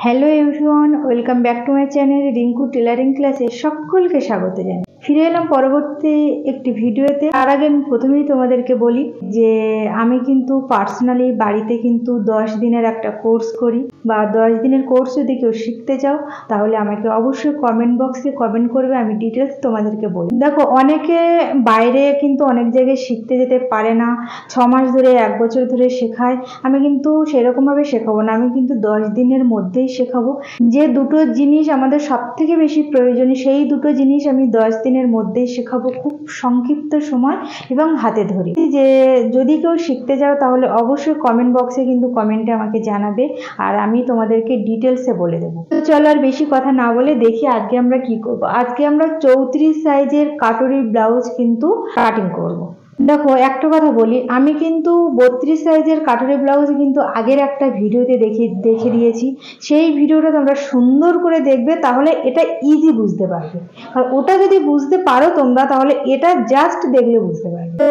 Hello everyone, welcome back to my channel Rinku tailoring ক্লাসে সকলকে স্বাগত জানাই। ফিরে এলাম পরবর্তী একটি ভিডিওতে। তার আগে আমি প্রথমেই তোমাদেরকে বলি যে আমি কিন্তু পার্সোনালি বাড়িতে কিন্তু 10 দিনের একটা কোর্স করি, বা 10 দিনের কোর্স যদি কেউ শিখতে চাও তাহলে আমাকে অবশ্যই কমেন্ট বক্সে কমেন্ট করবে, আমি ডিটেলস তোমাদেরকে বলি। দেখো, অনেকে বাইরে কিন্তু অনেক জায়গায় শিখতে যেতে পারে না, 6 মাস ধরে 1 বছর ধরে শেখায়। আমি কিন্তু সেরকমভাবে শেখাবো না, আমি কিন্তু 10 দিনের মধ্যেই শেখাবো। যে দুটো জিনিস আমাদের সব থেকে বেশি প্রয়োজনীয় সেই দুটো জিনিস আমি 10 দিনের মধ্যেই শেখাবো, খুব সংক্ষিপ্ত সময় এবং হাতে ধরে। যে যদি কেউ শিখতে চাও তাহলে অবশ্যই কমেন্ট বক্সে কিন্তু কমেন্টে আমাকে জানাবে, আর আমি তোমাদেরকে ডিটেলসে বলে দেবো। তো চলো আর বেশি কথা না বলে দেখি আজকে আমরা কি করব। আজকে আমরা 34 সাইজের কাটরি ব্লাউজ কিন্তু কাটিং করব। দেখো, একটা কথা বলি, আমি কিন্তু 32 সাইজের কাটরি ব্লাউজ কিন্তু আগের একটা ভিডিওতে দেখে দিয়েছি। সেই ভিডিওটা তোমরা সুন্দর করে দেখবে, তাহলে এটা ইজি বুঝতে পারবে। আর ওটা যদি বুঝতে পারো তোমরা, তাহলে এটা জাস্ট দেখলে বুঝতে পারবে। তো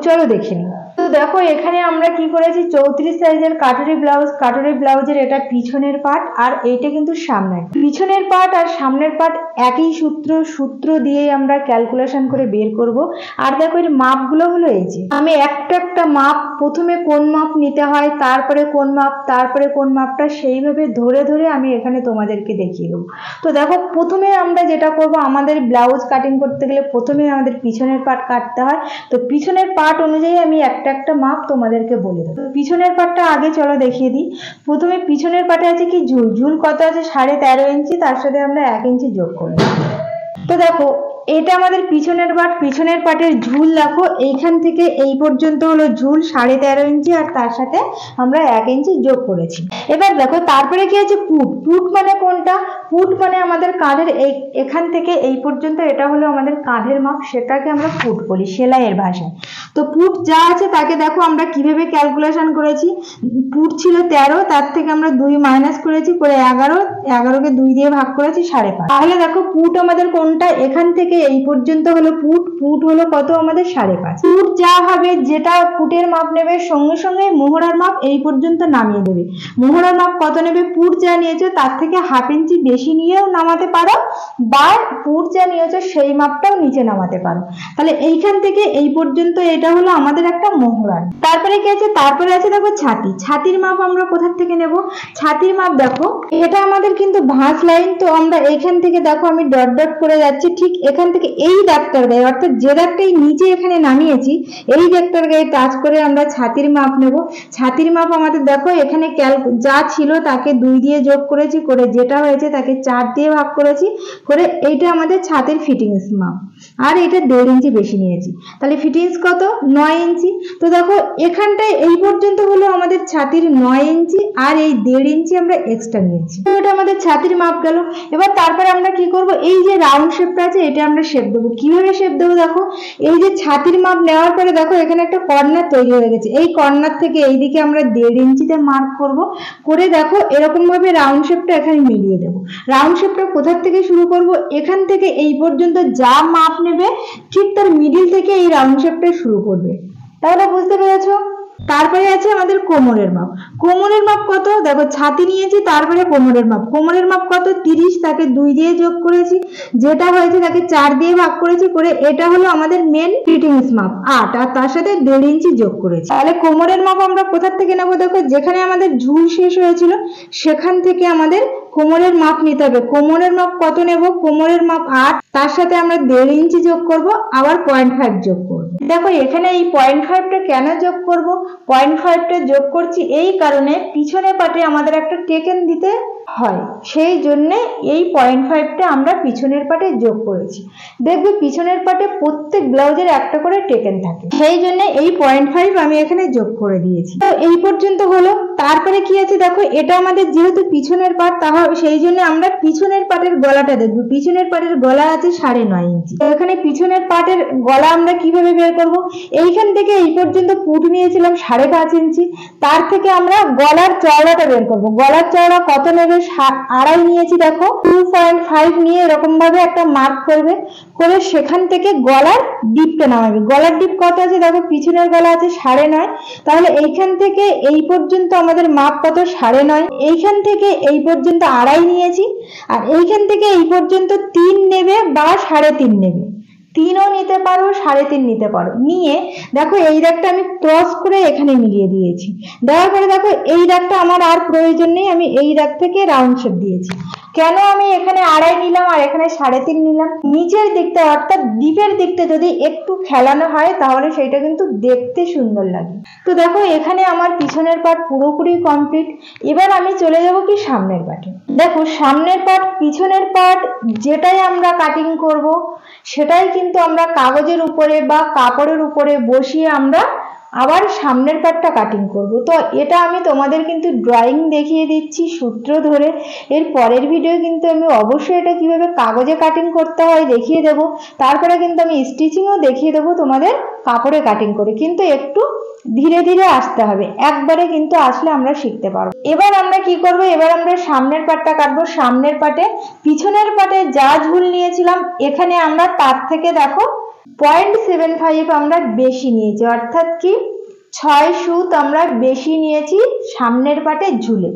চলো দেখে নিই। তো দেখো, এখানে আমরা কি করেছি, 34 সাইজের কাটরি ব্লাউজের এটা পিছনের পার্ট, আর এইটা কিন্তু সামনের। পিছনের পার্ট আর সামনের পার্ট একই সূত্র দিয়ে আমরা ক্যালকুলেশন করে বের করব। আর দেখো, এর মাপগুলো হলো এই যে, আমি একটা মাপ, প্রথমে কোন মাপ নিতে হয়, তারপরে কোন মাপ, তারপরে কোন মাপটা, সেইভাবে ধরে ধরে আমি এখানে তোমাদেরকে দেখিয়ে দেবো। তো দেখো, প্রথমে আমরা যেটা করব, আমাদের ব্লাউজ কাটিং করতে গেলে প্রথমে আমাদের পিছনের পার্ট কাটতে হয়। তো পিছনের পার্ট অনুযায়ী আমি একটা মাপ তোমাদেরকে বলে দেবো। পিছনের পার্টটা আগে চলো দেখিয়ে দিই। প্রথমে পিছনের পার্টে আছে কি ঝুল কত আছে, 13.5 ইঞ্চি, তার সাথে আমরা 1 ইঞ্চি যোগ করব। তো দেখো, এটা আমাদের পিছনের পার্টের ঝুল। দেখো, এইখান থেকে এই পর্যন্ত হলো ঝুল 13.5 ইঞ্চি, আর তার সাথে আমরা 1 ইঞ্চি যোগ করেছি। এবার দেখো, তারপরে কি আছে পুট মানে কোনটা, পুট মানে আমাদের কাঁধের এখান থেকে এই পর্যন্ত, এটা হলো আমাদের কাঁধের মাপ, সেটাকে আমরা পুট বলি সেলাইয়ের ভাষায়। তো পুট যা আছে তাকে দেখো আমরা কিভাবে ক্যালকুলেশন করেছি। পুট ছিল 13, তার থেকে আমরা 2 মাইনাস করেছি, করে 11কে 2 দিয়ে ভাগ করেছি 5.5। তাহলে দেখো, পুট আমাদের কোনটা, এখান থেকে এই পর্যন্ত হলো পুট হলো কত আমাদের 5.5। পুট যা হবে, যেটা পুটের মাপ নেবে, সঙ্গে সঙ্গে মোহরার মাপ এই পর্যন্ত নামিয়ে দেবে। মোহরার মাপ কত নেবে, পুট যা নিয়েছো তার থেকে 1/2 ইঞ্চি বেশি নিয়েও নামাতে পারো, বা পুট যা নিয়েছো সেই মাপটাও নিচে নামাতে পারো। তাহলে এইখান থেকে এই পর্যন্ত এটা হলো আমাদের একটা মোহরার। তারপরে কি আছে, তারপরে আছে দেখো ছাতির মাপ আমরা কোথা থেকে নেব। ছাতির মাপ দেখো, এটা আমাদের কিন্তু ভাঁজ লাইন। তো আমরা এইখান থেকে দেখো, আমি ডট ডট করে যাচ্ছি, ঠিক এখান থেকে এই দাগটার গায়ে, অর্থাৎ যে দাগটাই নিচে এখানে নামিয়েছি, এই দাগটার গায়ে টাচ করে আমরা ছাতির মাপ নেব। ছাতির মাপ আমাদের দেখো, এখানে যা ছিল তাকে 2 দিয়ে যোগ করেছি, করে যেটা হয়েছে তাকে 4 দিয়ে ভাগ করেছি, করে এইটা আমাদের ছাতির ফিটিংস মাপ। আর এটা 1.5 ইঞ্চি বেশি নিয়েছি, তাহলে ফিটিংস কত, 9 ইঞ্চি। তো দেখো, এখানটায় এই পর্যন্ত হলো আমাদের ছাতির 9 ইঞ্চি, আর এই 1.5 ইঞ্চি আমরা এক্সট্রা নিয়েছি। তো এটা আমাদের ছাতির মাপ গেল। এবার তারপরে আমরা কি করব, এই যে রাউন্ড শেপটা আছে এটা আমরা শেপ দেবো। কিভাবে শেপ দেবো, দেখো, এই যে ছাতির মাপ নেওয়ার পরে দেখো এখানে একটা কর্নার তৈরি হয়ে গেছে। এই কর্নার থেকে এইদিকে আমরা 1.5 ইঞ্চিতে মার্ক করব, করে দেখো এরকম ভাবে রাউন্ড শেপটা এখানে মিলিয়ে দেবো। রাউন্ড শেপটা কোথা থেকে শুরু করব, এখান থেকে এই পর্যন্ত যা মাপ নেবে, ঠিক তার মিডিল থেকে এই রাউন্ড শেপটা শুরু করবে। তাহলে বুঝতে পেরেছো। তারপরে আছে আমাদের কোমরের মাপ। কোমরের মাপ কত, দেখো ছাতি নিয়েছি, তারপরে কোমরের মাপ কত, 30, তাকে 2 দিয়ে যোগ করেছি, যেটা হয়েছে তাকে 4 দিয়ে ভাগ করেছি, করে এটা হলো আমাদের মেন ফিটিংস মাপ 8, আর তার সাথে 1.5 ইঞ্চি যোগ করেছি। তাহলে কোমরের মাপ আমরা কোথা থেকে নেবো, দেখো যেখানে আমাদের ঝুল শেষ হয়েছিল সেখান থেকে আমাদের কোমরের মাপ নিতে হবে। কোমরের মাপ কত নেব, কোমরের মাপ 8, তার সাথে আমরা 1.5 ইঞ্চি যোগ করব, আবার 0.5 যোগ করব। দেখো, এখানে এই 0.5টা কেন যোগ করব, 0.5টা যোগ করছি এই কারণে, পিছনে পাটে আমাদের একটা টেকেন দিতে হয়, সেই জন্য এই 0.5টা আমরা পিছনের পাটে যোগ করেছি। দেখবে পিছনের পাটে প্রত্যেক ব্লাউজের একটা করে টেকেন থাকে, সেই জন্য এই 0.5 আমি এখানে যোগ করে দিয়েছি। তো এই পর্যন্ত হলো। তারপরে কি আছে, দেখো এটা আমাদের যেহেতু পিছনের পাট, তাহলে সেই জন্য আমরা পিছনের পাটের গলাটা দেখবো। পিছনের পাটের গলা আছে 9.5 ইঞ্চি। তো এখানে পিছনের পাটের গলা আমরা কিভাবে বের করব, এইখান থেকে এই পর্যন্ত পুট নিয়েছিলাম 5.5 ইঞ্চি, তার থেকে আমরা গলার চওড়াটা বের করব। গলার চওড়া কত নেবে, আড়াই নিয়েছি, দেখো 2.5 নিয়ে এরকম ভাবে একটা মার্ক করবে, করে সেখান থেকে গলার ডিপটা নামাবে। গলার ডিপ কত আছে দেখো, পিছনের গলা আছে 9.5, তাহলে এইখান থেকে এই পর্যন্ত আমাদের মাপ কত 9.5, এইখান থেকে এই পর্যন্ত আড়াই নিয়েছি, আর এইখান থেকে এই পর্যন্ত 3 নেবে বা 3.5 নেবে, 3ও নিতে পারো 3.5 নিতে পারো। নিয়ে দেখো এই দাগটা আমি ক্রস করে এখানে মিলিয়ে দিয়েছি, দেওয়ার পরে দেখো এই দাগটা আমার আর প্রয়োজন নেই, আমি এই দাগ থেকে রাউন্ড শেপ দিয়েছি। কেন আমি এখানে আড়াই নিলাম আর এখানে 3.5 নিলাম, নিচের দিকটা অর্থাৎ ডিপের দিকটা যদি একটু খেলানো হয় তাহলে সেটা কিন্তু দেখতে সুন্দর লাগে। তো দেখো এখানে আমার পিছনের পার্ট পুরোপুরি কমপ্লিট। এবার আমি চলে যাব কি সামনের পার্টে। দেখো সামনের পার্ট পিছনের পার্ট যেটাই আমরা কাটিং করব সেটাই কিন্তু আমরা কাগজের উপরে বা কাপড়ের উপরে বসিয়ে আমরা আবার সামনের পার্টটা কাটিং করব। তো এটা আমি তোমাদের কিন্তু ড্রয়িং দেখিয়ে দিচ্ছি সূত্র ধরে। এর পরের ভিডিও কিন্তু আমি অবশ্যই এটা কিভাবে কাগজে কাটিং করতে হয় দেখিয়ে দেব, তারপরে কিন্তু আমি স্টিচিংও দেখিয়ে দেবো তোমাদের কাপড়ে কাটিং করে, কিন্তু একটু ধীরে ধীরে আসতে হবে, একবারে কিন্তু আসলে আমরা শিখতে পারবো। এবার আমরা কি করব, এবার আমরা সামনের পার্টটা কাটবো। সামনের পার্টে পিছনের পার্টে যা ঝুল নিয়েছিলাম এখানে আমরা তার থেকে দেখো 0.75 আমরা বেশি নিয়েছি, অর্থাৎ কি 6 সুত আমরা বেশি নিয়েছি সামনের পাটে ঝুলে।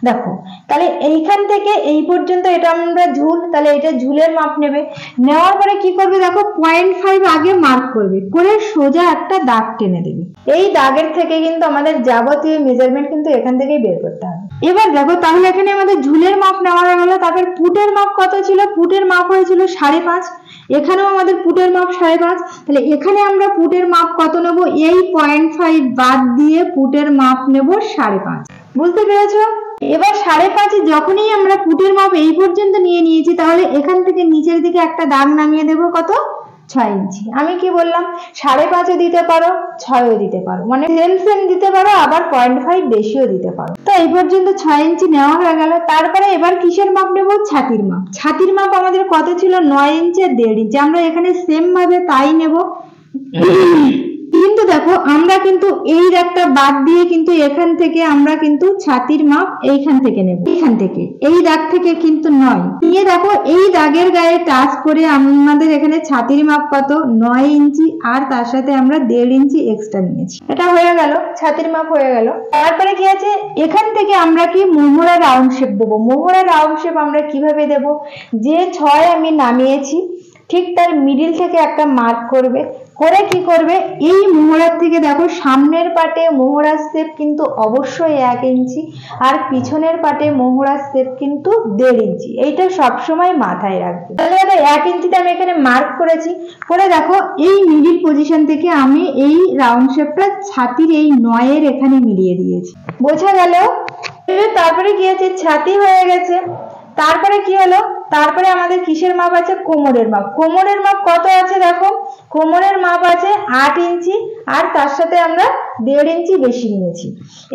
দেখো তাহলে এইখান থেকে এই পর্যন্ত এটা আমরা ঝুল, তাহলে এটা ঝুলের মাপ নেবে, নেওয়ার পরে কি করবে দেখো 0.5 আগে মার্ক করবে, করে সোজা একটা দাগ টেনে দেবে। এই দাগের থেকে কিন্তু আমাদের যাবতীয় মেজারমেন্ট কিন্তু এখান থেকেই বের করতে হবে। এবার দেখো তাহলে এখানে আমাদের ঝুলের মাপ নেওয়া হয়ে গেল। তারপর পুটের মাপ কত ছিল, পুটের মাপ হয়েছিল 5.5, এখানেও আমাদের পুটের মাপ 5.5, তাহলে এখানে আমরা পুটের মাপ কত নেব, এই 0.5 বাদ দিয়ে পুটের মাপ নেব 5.5। বুঝতে পেরেছো? এবার 5.5 যখনই আমরা পুটের মাপ এই পর্যন্ত নিয়ে নিয়েছি, তাহলে এখান থেকে নিচের দিকে একটা দাগ নামিয়ে দেব কত, 6 ইঞ্চি। আমি কি বললাম 5.5ও দিতে পারো 6ও দিতে পারো, মানে সেম দিতে পারো, আবার 0.5 বেশিও দিতে পারো। তো এই পর্যন্ত 6 ইঞ্চি নেওয়া হয়ে গেল। তারপরে এবার কিসের মাপ নেব, ছাতির মাপ। ছাতির মাপ আমাদের কত ছিল, 9 ইঞ্চি আর 1.5 ইঞ্চি। আমরা এখানে সেম ভাবে তাই নেব, কিন্তু দেখো আমরা কিন্তু এই দাগটা বাদ দিয়ে কিন্তু এখান থেকে আমরা কিন্তু ছাতির মাপ এইখান থেকে নেব, এইখান থেকে এই দাগ থেকে কিন্তু নয় নিয়ে দেখো এই দাগের গায়ে টাচ করে আমাদের এখানে ছাতির মাপ কত 9 ইঞ্চি, আর তার সাথে আমরা 1.5 ইঞ্চি এক্সট্রা নিয়েছি। এটা হয়ে গেল, ছাতির মাপ হয়ে গেল। তারপরে কি আছে, এখান থেকে আমরা কি মোহরা রাউন্ড শেপ দেবো। মোহরা রাউন্ড শেপ আমরা কিভাবে দেব, যে 6 আমি নামিয়েছি ঠিক তার মিডিল থেকে একটা মার্ক করবে, করে কি করবে এই মোহরার থেকে দেখো সামনের পাটে মোহরার শেপ কিন্তু অবশ্যই 1 ইঞ্চি, আর পিছনের পাটে মোহরার শেপ কিন্তু 1.5 ইঞ্চি। এইটা সবসময় মাথায় রাখবে। তাহলে 1 ইঞ্চিতে আমি এখানে মার্ক করেছি, করে দেখো এই মিডিল পজিশন থেকে আমি এই রাউন্ড শেপটা ছাতির এই 9 এর এখানে মিলিয়ে দিয়েছি। বোঝা গেল? তারপরে কি আছে, ছাতি হয়ে গেছে। তারপরে কি হলো, তারপরে আমাদের কিসের মাপ আছে, কোমরের মাপ। কোমরের মাপ কত আছে দেখো, কোমরের মাপ আছে 8 ইঞ্চি, আর তার সাথে আমরা 1.5 ইঞ্চি বেশি নিয়েছি।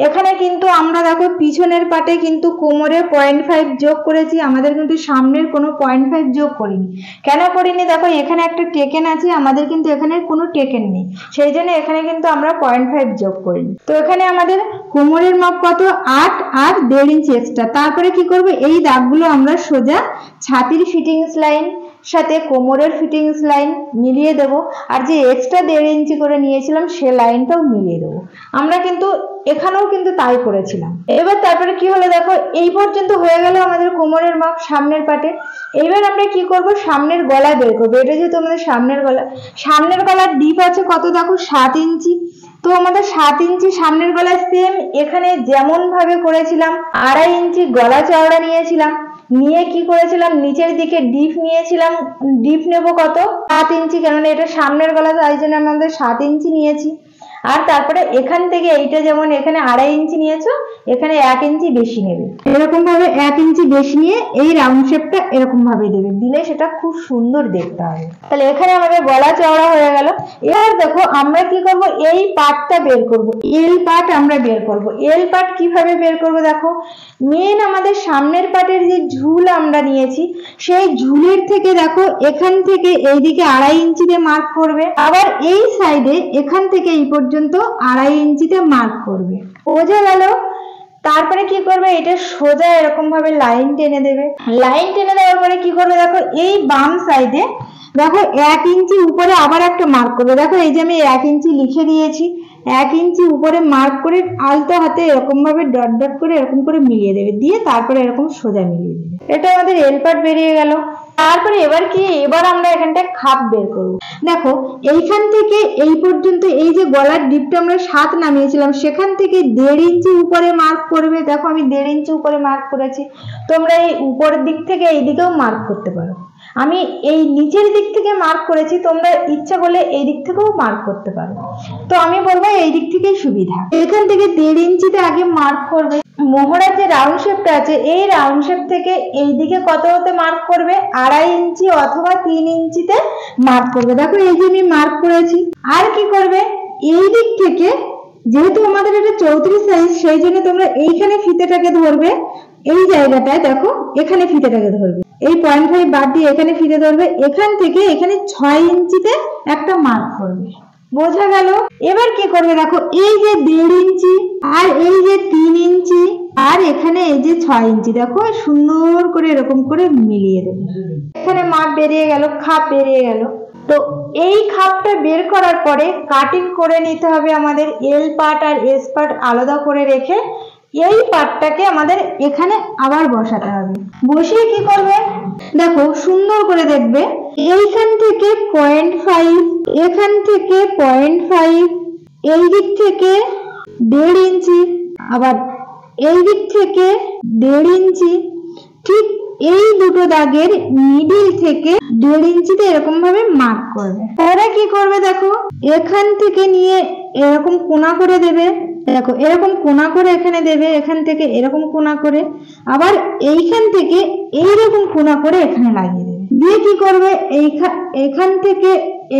এখানে কিন্তু আমরা দেখো পিছনের পাটে কিন্তু কোমরে 0.5 যোগ করেছি, আমাদের কিন্তু সামনের কোনো 0.5 যোগ করিনি। কেন করিনি, দেখো এখানে একটা টেকেন আছে, আমাদের কিন্তু এখানে কোনো টেকেন নেই, সেই জন্য এখানে কিন্তু আমরা 0.5 যোগ করিনি। তো এখানে আমাদের কোমরের মাপ কত 8 আর 1.5 ইঞ্চি এক্সট্রা। তারপরে কি করব, এই দাগগুলো আমরা সোজা ছাতির ফিটিংস লাইন সাথে কোমরের ফিটিংস লাইন মিলিয়ে দেব, আর যে এক্সট্রা 1.5 ইঞ্চি করে নিয়েছিলাম সে লাইনটাও মিলিয়ে দেবো। আমরা কিন্তু এখানেও কিন্তু তাই করেছিলাম। এবার তারপরে কি হলো দেখো, এই পর্যন্ত হয়ে গেল আমাদের কোমরের মাপ সামনের পাটে। এবার আমরা কি করব, সামনের গলা বের করবো। এটা যেহেতু আমাদের সামনের গলা, সামনের গলার ডিপ আছে কত দেখো 7 ইঞ্চি। তো আমাদের 7 ইঞ্চি সামনের গলা, সেম এখানে যেমন ভাবে করেছিলাম 2.5 ইঞ্চি গলা চওড়া নিয়েছিলাম, নিয়ে কি করেছিলাম নিচের দিকে ডিপ নিয়েছিলাম। ডিপ নেব কত 7 ইঞ্চি, কেননা এটা সামনের গলা, তাই জন্য আমাদের 7 ইঞ্চি নিয়েছি। আর তারপরে এখান থেকে এইটা যেমন এখানে 2.5 ইঞ্চি নিয়েছো, এখানে 1 ইঞ্চি বেশি নেবে, এরকম ভাবে 1 ইঞ্চি বেশি নিয়ে এই রাউন্ড শেপটা এরকম ভাবে দেবে, দিলে সেটা খুব সুন্দর দেখতে হবে। তাহলে এখানে আমাদের গলা চওড়া হয়ে গেল। এবার দেখো আমরা কি করব, এই পার্টটা বের করব, এল পার্ট আমরা বের করব। এল পার্ট কিভাবে বের করব, দেখো মেন আমাদের সামনের পার্টের যে ঝুল আমরা নিয়েছি, সেই ঝুলের থেকে দেখো এখান থেকে এইদিকে 2.5 ইঞ্চিতে মার্ক করবে, আবার এই সাইডে এখান থেকে এই পর্যন্ত 2.5 ইঞ্চিতে মার্ক করবে। বোঝা গেল? তারপরে কি করবে, এটা সোজা এরকম ভাবে লাইন টেনে দেবে। লাইন টেনে দেওয়ার পরে কি করবে, দেখো এই বাম সাইডে দেখো 1 ইঞ্চি উপরে আবার একটা মার্ক করবে। দেখো এই যে আমি 1 ইঞ্চি লিখে দিয়েছি, 1 ইঞ্চি উপরে মার্ক করে আলতো হাতে এরকম ভাবে ডট ডট করে এরকম করে মিলিয়ে দেবে, দিয়ে তারপরে এরকম সোজা মিলিয়ে দেবে। এটা আমাদের এল পার্ট বেরিয়ে গেল। তারপরে এবার কি, এবার আমরা এখানটা খাপ বের করব। দেখো এইখান থেকে এই পর্যন্ত এই যে গলার ডিপটা আমরা 7 নামিয়েছিলাম, সেখান থেকে 1.5 ইঞ্চি উপরে মার্ক করবে। দেখো আমি 1.5 ইঞ্চি উপরে মার্ক করেছি, তোমরা এই উপরের দিক থেকে এই দিকেও মার্ক করতে পারো। আমি এই নিচের দিক থেকে মার্ক করেছি, তোমরা ইচ্ছা করলে এই দিক থেকেও মার্ক করতে পারো। তো আমি বলবো এই দিক থেকেই সুবিধা। এখান থেকে 1.5 ইঞ্চিতে আগে মার্ক করবে। মোহরার যে রাউন্ড শেপটা আছে, এই রাউন্ড শেপ থেকে এই দিকে কত হতে মার্ক করবে, 2.5 ইঞ্চি অথবা 3 ইঞ্চিতে মার্ক করবে। দেখো এই যে আমি মার্ক করেছি। আর কি করবে, এই দিক থেকে যেহেতু আমাদের এটা 34 সাইজ, সেই জন্য তোমরা এইখানে ফিতেটাকে ধরবে, এই জায়গাটায় দেখো এখানে ফিতেটাকে ধরবে, এই 0.5 বাদ দিয়ে এখানে ফিতে ধরবে। এখান থেকে এখানে 6 ইঞ্চিতে একটা মার্ক করবে। বোঝা গেল? এবার কি করবে, দেখো এই যে 1.5 ইঞ্চি আর এই যে 3 ইঞ্চি আর এখানে এই যে 6 ইঞ্চি, দেখো সুন্দর করে এরকম করে মিলিয়ে দেবে। এখানে মাপ বেরিয়ে গেল, খাপ বেরিয়ে গেল। তো এই খাপটা বের করার পরে কাটিং করে নিতে হবে আমাদের। এল পার্ট আর এস পার্ট আলাদা করে রেখে এই পার্টটাকে আমাদের এখানে আবার বসাতে হবে। বসিয়ে কি করবে, দেখো সুন্দর করে দেখবে, এইখান থেকে 0.5, এখান থেকে 0.5, এই দিক থেকে 1.5 ইঞ্চি, আবার এই দিক থেকে 1.5 ইঞ্চি, ঠিক এই দুটো দাগের মিডিল থেকে 1.5 ইঞ্চিতে এরকম ভাবে মার্ক করবে। পরে কি করবে, দেখো এখান থেকে নিয়ে এরকম কোণা করে দেবে। দেখো এরকম কোণা করে এখানে দেবে, এখান থেকে এরকম কোণা করে, আবার এইখান থেকে এইরকম কোণা করে এখানে লাগিয়ে দেবে। দিয়ে কি করবে, এইখান থেকে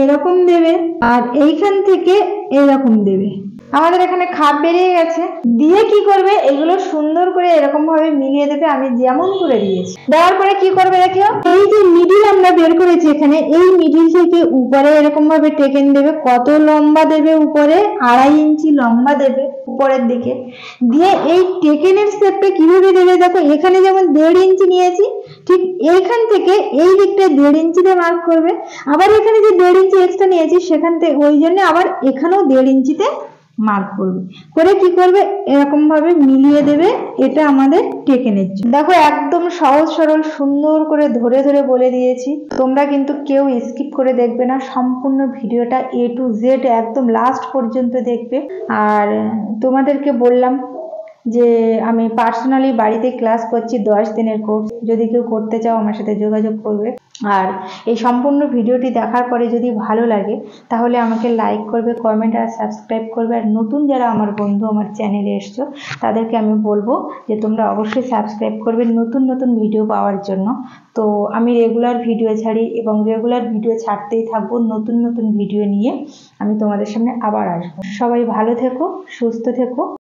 এরকম দেবে আর এইখান থেকে এরকম দেবে। আমাদের এখানে খাপ বেরিয়ে গেছে। দিয়ে কি করবে, এগুলো সুন্দর করে এরকম ভাবে মিলিয়ে দেবে, আমি যেমন করে দিয়েছি। দেওয়ার পরে কি করবে, দেখো এই যে মিডিল আমরা বের করেছি এখানে, এই মিডিল থেকে উপরে এরকম ভাবে টেকেন দেবে। কত লম্বা দেবে, উপরে 2.5 ইঞ্চি লম্বা দেবে উপরের দিকে। দিয়ে এই টেকেনের শেপটা কিভাবে দেবে, দেখো এখানে যেমন 1.5 ইঞ্চি নিয়েছি, ঠিক এইখান থেকে এই দিকটা 1.5 ইঞ্চিতে মার্ক করবে। আবার এখানে যে 1.5 ইঞ্চি এক্সট্রা নিয়েছি, সেখান থেকে ওই জন্য আবার এখানেও 1.5 ইঞ্চিতে মার্ক করবে। করে কি করবে, এরকম ভাবে মিলিয়ে দেবে। এটা আমাদের টেকেনের জন্য। দেখো একদম সহজ সরল সুন্দর করে ধরে ধরে বলে দিয়েছি, তোমরা কিন্তু কেউ স্কিপ করে দেখবে না, সম্পূর্ণ ভিডিওটা A to Z একদম লাস্ট পর্যন্ত দেখবে। আর তোমাদেরকে বললাম যে আমি পার্সোনালি বাড়িতে ক্লাস করছি, 10 দিনের কোর্স। যদি কেউ করতে চাও আমার সাথে যোগাযোগ করবে। আর এই সম্পূর্ণ ভিডিওটি দেখার পরে যদি ভালো লাগে তাহলে আমাকে লাইক করবে, কমেন্ট আর সাবস্ক্রাইব করবে। আর নতুন যারা আমার বন্ধু আমার চ্যানেলে এসছো তাদেরকে আমি বলবো যে তোমরা অবশ্যই সাবস্ক্রাইব করবে নতুন নতুন ভিডিও পাওয়ার জন্য। তো আমি রেগুলার ভিডিও ছাড়ি এবং রেগুলার ভিডিও ছাড়তেই থাকবো, নতুন নতুন ভিডিও নিয়ে আমি তোমাদের সামনে আবার আসবো। সবাই ভালো থেকো, সুস্থ থেকো।